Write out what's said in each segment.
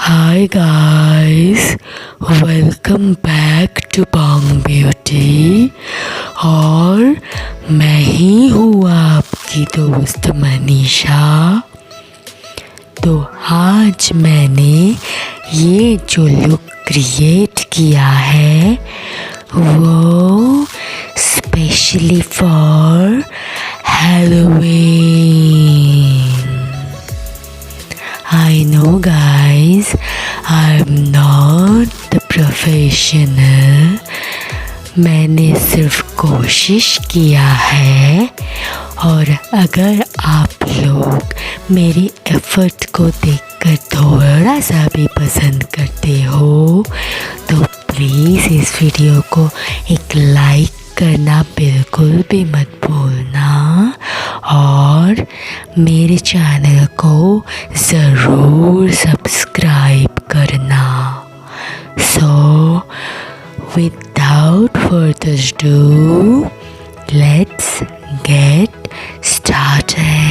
Hi guys, welcome back to Bong Beauty और मैं ही हूँ आपकी दोस्त मनीषा। तो आज मैंने ये जो लुक क्रिएट किया है वो specially for Halloween। I know guys, I'm not the professional। मैंने सिर्फ कोशिश किया है और अगर आप लोग मेरी एफर्ट को देखकर थोड़ा सा भी पसंद करते हो तो प्लीज़ इस वीडियो को एक लाइक करना बिल्कुल भी मत भूलना और मेरे चैनल को ज़रूर सब्सक्राइब करना। So without further ado, let's get started।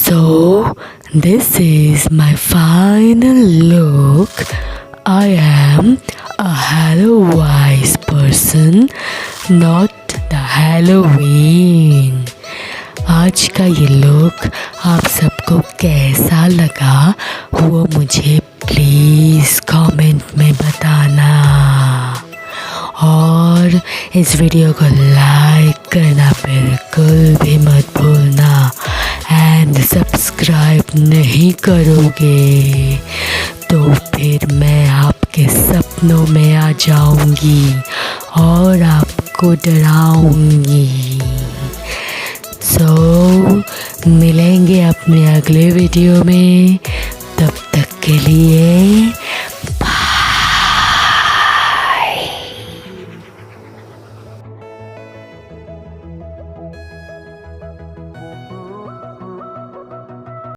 So, this is my final look. I am a Halloween person, not the Halloween. आज का ये लुक आप सबको कैसा लगा वो मुझे प्लीज़ कमेंट में बताना, और इस वीडियो को लाइक करना बिल्कुल भी मत भूलना। एंड सब्सक्राइब नहीं करोगे तो फिर मैं आपके सपनों में आ जाऊंगी और आपको डराऊंगी। सो मिलेंगे अपने अगले वीडियो में, तब तक के लिए